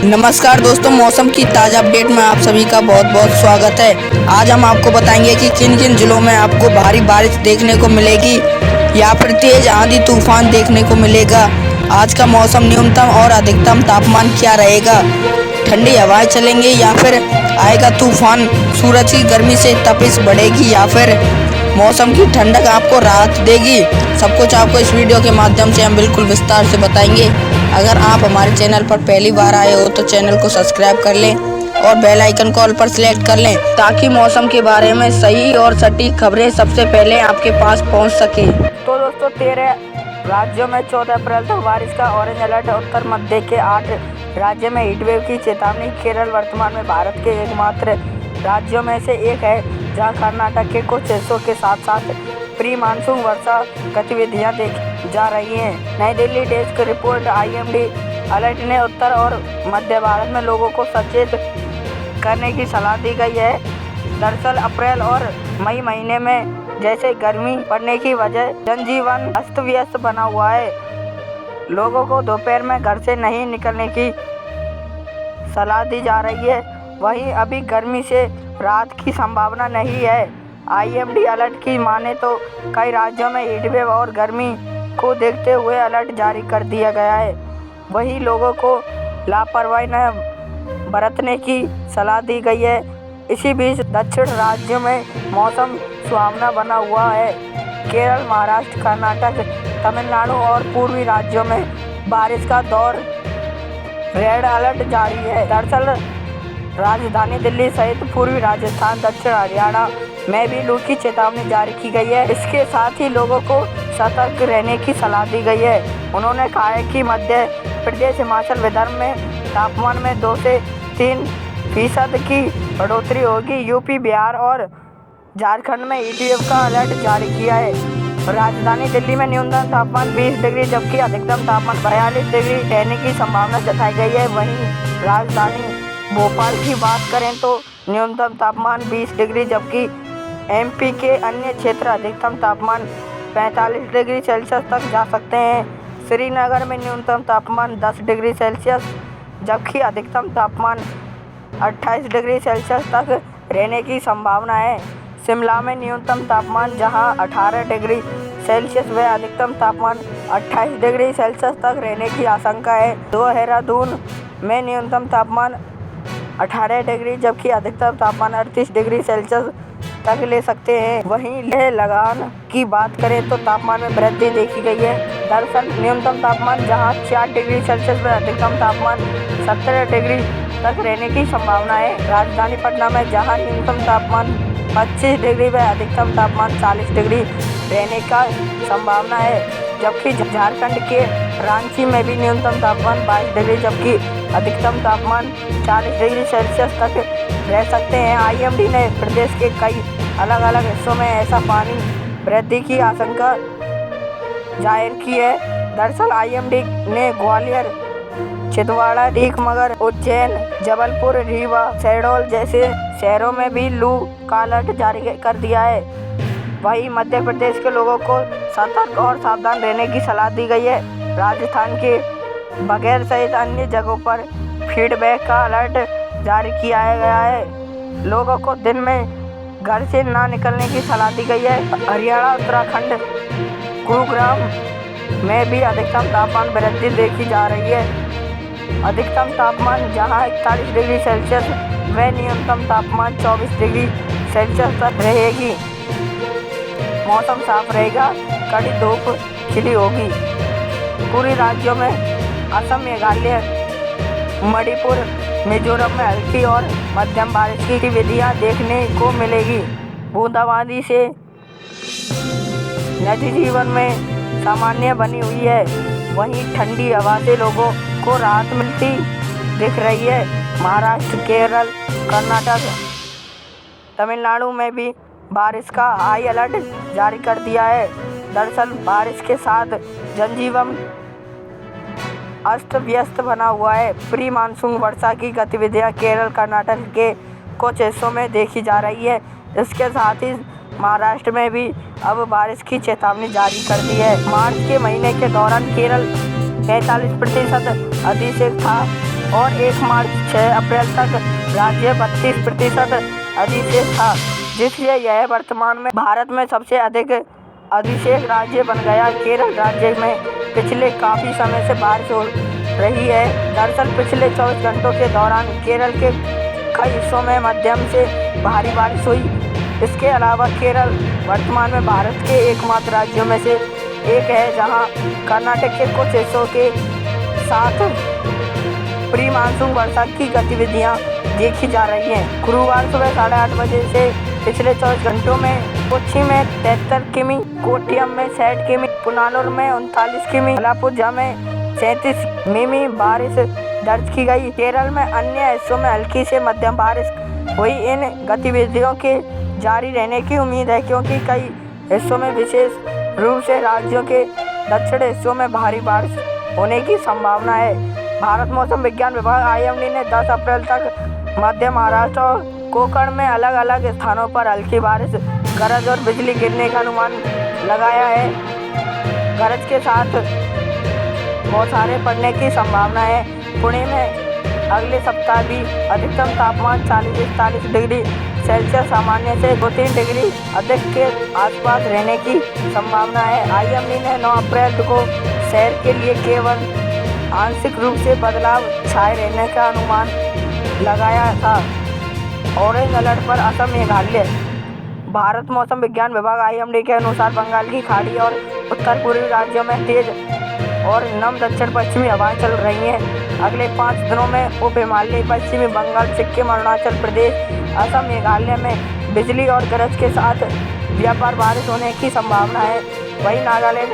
नमस्कार दोस्तों, मौसम की ताज़ा अपडेट में आप सभी का बहुत बहुत स्वागत है। आज हम आपको बताएंगे कि किन किन जिलों में आपको भारी बारिश देखने को मिलेगी या फिर तेज आंधी तूफान देखने को मिलेगा। आज का मौसम न्यूनतम और अधिकतम तापमान क्या रहेगा, ठंडी हवाएं चलेंगी या फिर आएगा तूफान, सूरज की गर्मी से तपिश बढ़ेगी या फिर मौसम की ठंडक आपको राहत देगी। सब कुछ आपको इस वीडियो के माध्यम से हम बिल्कुल विस्तार से बताएंगे। अगर आप हमारे चैनल पर पहली बार आए हो तो चैनल को सब्सक्राइब कर लें और बेल आइकन को ऑल पर सिलेक्ट कर लें ताकि मौसम के बारे में सही और सटीक खबरें सबसे पहले आपके पास पहुंच सके। तो दोस्तों, 13 राज्यों में 14 अप्रैल तक बारिश का ऑरेंज अलर्ट। उत्तर मध्य के 8 राज्य में हीटवेव की चेतावनी। केरल वर्तमान में भारत के एकमात्र राज्यों में से एक है जहां कर्नाटक के कुछ हिस्सों के साथ साथ प्री मानसून वर्षा गतिविधियां देखी जा रही हैं। नई Delhi desk report. IMD alert ने उत्तर और मध्य भारत में लोगों को सचेत करने की सलाह दी गई है। दरअसल अप्रैल और मई महीने में जैसे गर्मी पड़ने की वजह जनजीवन अस्त व्यस्त बना हुआ है। लोगों को दोपहर में घर से नहीं निकलने की सलाह दी जा रही है। वहीं अभी गर्मी से राहत की संभावना नहीं है। IMD अलर्ट की माने तो कई राज्यों में हीटवेव और गर्मी को देखते हुए अलर्ट जारी कर दिया गया है। वहीं लोगों को लापरवाही न बरतने की सलाह दी गई है। इसी बीच दक्षिण राज्यों में मौसम सुहावना बना हुआ है। केरल, महाराष्ट्र, कर्नाटक, तमिलनाडु और पूर्वी राज्यों में बारिश का दौर रेड अलर्ट जारी है। दरअसल राजधानी दिल्ली सहित पूर्वी राजस्थान, दक्षिण हरियाणा में भी लू की चेतावनी जारी की गई है। इसके साथ ही लोगों को सतर्क रहने की सलाह दी गई है। उन्होंने कहा है कि मध्य प्रदेश, हिमाचल, विदर्भ में तापमान में 2 से 3% की बढ़ोतरी होगी। यूपी, बिहार और झारखंड में हीटवेव का अलर्ट जारी किया है। राजधानी दिल्ली में न्यूनतम तापमान 20 डिग्री जबकि अधिकतम तापमान 42 डिग्री रहने की संभावना जताई गई है। वहीं राजधानी भोपाल की बात करें तो न्यूनतम तापमान 20 डिग्री जबकि MP के अन्य क्षेत्र अधिकतम तापमान 45 डिग्री सेल्सियस तक जा सकते हैं। श्रीनगर में न्यूनतम तापमान 10 डिग्री सेल्सियस जबकि अधिकतम तापमान 28 डिग्री सेल्सियस तक रहने की संभावना है। शिमला में न्यूनतम तापमान जहां 18 डिग्री सेल्सियस व अधिकतम तापमान 28 डिग्री सेल्सियस तक रहने की आशंका है। देहरादून में न्यूनतम तापमान 18 डिग्री जबकि अधिकतम तापमान 38 डिग्री सेल्सियस तक ले सकते हैं। वहीं लेह लगान की बात करें तो तापमान में वृद्धि देखी गई है। दरअसल न्यूनतम तापमान जहां 4 डिग्री सेल्सियस व अधिकतम तापमान 17 डिग्री तक रहने की संभावना है। राजधानी पटना में जहां न्यूनतम तापमान 25 डिग्री व अधिकतम तापमान 40 डिग्री रहने का संभावना है, जबकि झारखंड के रांची में भी न्यूनतम तापमान 22 डिग्री जबकि अधिकतम तापमान 40 डिग्री सेल्सियस तक रह सकते हैं। IMD ने प्रदेश के कई अलग अलग हिस्सों में ऐसा पानी वृद्धि की आशंका जाहिर की है। दरअसल IMD ने ग्वालियर, छिंदवाड़ा, टीकमगढ़, उज्जैन, जबलपुर, रीवा, शहडोल जैसे शहरों में भी लू का अलर्ट जारी कर दिया है। वहीं मध्य प्रदेश के लोगों को सतर्क और सावधान रहने की सलाह दी गई है। राजस्थान के बघेल सहित अन्य जगहों पर फीडबैक का अलर्ट जारी किया गया है। लोगों को दिन में घर से ना निकलने की सलाह दी गई है। हरियाणा, उत्तराखंड, गुरुग्राम में भी अधिकतम तापमान वृद्धि देखी जा रही है। अधिकतम तापमान जहां 41 डिग्री सेल्सियस व न्यूनतम तापमान 24 डिग्री सेल्सियस तक रहेगी। मौसम साफ रहेगा, कड़ी धूप खिली होगी। पूर्वी राज्यों में असम, मेघालय, मणिपुर, मिजोरम में हल्की और मध्यम बारिश की गतिविधियां देखने को मिलेगी। बूंदाबांदी से निजी जीवन में सामान्य बनी हुई है। वहीं ठंडी हवा से लोगों को राहत मिलती दिख रही है। महाराष्ट्र, केरल, कर्नाटक, तमिलनाडु में भी बारिश का हाई अलर्ट जारी कर दिया है। दरअसल बारिश के साथ जनजीवन अस्त व्यस्त बना हुआ है। प्री मानसून वर्षा की गतिविधियां केरल, कर्नाटक के कुछ हिस्सों में देखी जा रही है। इसके साथ ही महाराष्ट्र में भी अब बारिश की चेतावनी जारी कर दी है। मार्च के महीने के दौरान केरल 45% अधिक था, और 1 मार्च 6 अप्रैल तक राज्य 32% अधिशेष था, जिससे यह वर्तमान में भारत में सबसे अधिक अधिशेष राज्य बन गया। केरल राज्य में पिछले काफ़ी समय से बारिश हो रही है। दरअसल पिछले 24 घंटों के दौरान केरल के कई हिस्सों में मध्यम से भारी बारिश हुई। इसके अलावा केरल वर्तमान में भारत के एकमात्र राज्यों में से एक है जहां कर्नाटक के कुछ हिस्सों के साथ प्री मानसून वर्षा की गतिविधियां देखी जा रही हैं। गुरुवार सुबह 8:30 बजे से पिछले 24 घंटों में कोच्चि में 73 किमी, कोट्टयम में 60 किमी, पुनानुर में 39 किमी, अलापुझा में 37 मिमी बारिश दर्ज की गई। केरल में अन्य हिस्सों में हल्की से मध्यम बारिश हुई। इन गतिविधियों के जारी रहने की उम्मीद है क्योंकि कई हिस्सों में विशेष रूप से राज्यों के दक्षिण हिस्सों में भारी बारिश होने की संभावना है। भारत मौसम विज्ञान विभाग IMD ने 10 अप्रैल तक मध्य महाराष्ट्र और कोंकण में अलग अलग स्थानों पर हल्की बारिश, गरज और बिजली गिरने का अनुमान लगाया है। गरज के साथ बौछारें पड़ने की संभावना है। पुणे में अगले सप्ताह भी अधिकतम तापमान 40 से 41 डिग्री सेल्सियस सामान्य से 2-3 डिग्री अधिक के आसपास रहने की संभावना है। IMD ने 9 अप्रैल को शहर के लिए केवल आंशिक रूप से बदलाव छाए रहने का अनुमान लगाया था। ऑरेंज अलर्ट पर असम, मेघालय। भारत मौसम विज्ञान विभाग IMD के अनुसार बंगाल की खाड़ी और उत्तर पूर्वी राज्यों में तेज और नम दक्षिण पश्चिमी हवाएं चल रही हैं। अगले 5 दिनों में उप हिमालयी पश्चिमी बंगाल, सिक्किम, अरुणाचल प्रदेश, असम, मेघालय में बिजली और गरज के साथ व्यापक बारिश होने की संभावना है। वहीं नागालैंड,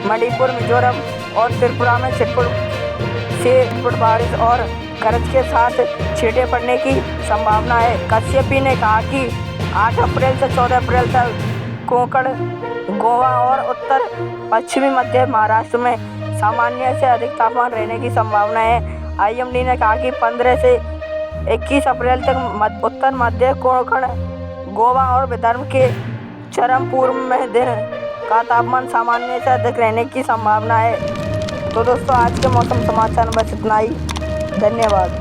मणिपुर, मिजोरम और त्रिपुरा में छिटपुट बारिश और गरज के साथ छींटे पड़ने की संभावना है। कश्यपी ने कहा कि 8 अप्रैल से 14 अप्रैल तक कोंकण, गोवा और उत्तर पश्चिमी मध्य महाराष्ट्र में सामान्य से अधिक तापमान रहने की संभावना है। IMD ने कहा कि 15 से 21 अप्रैल तक उत्तर मध्य कोंकण, गोवा और विदर्भ के चरम पूर्व में दिन का तापमान सामान्य से अधिक रहने की संभावना है। तो दोस्तों, आज के मौसम समाचार में बस इतना ही। धन्यवाद।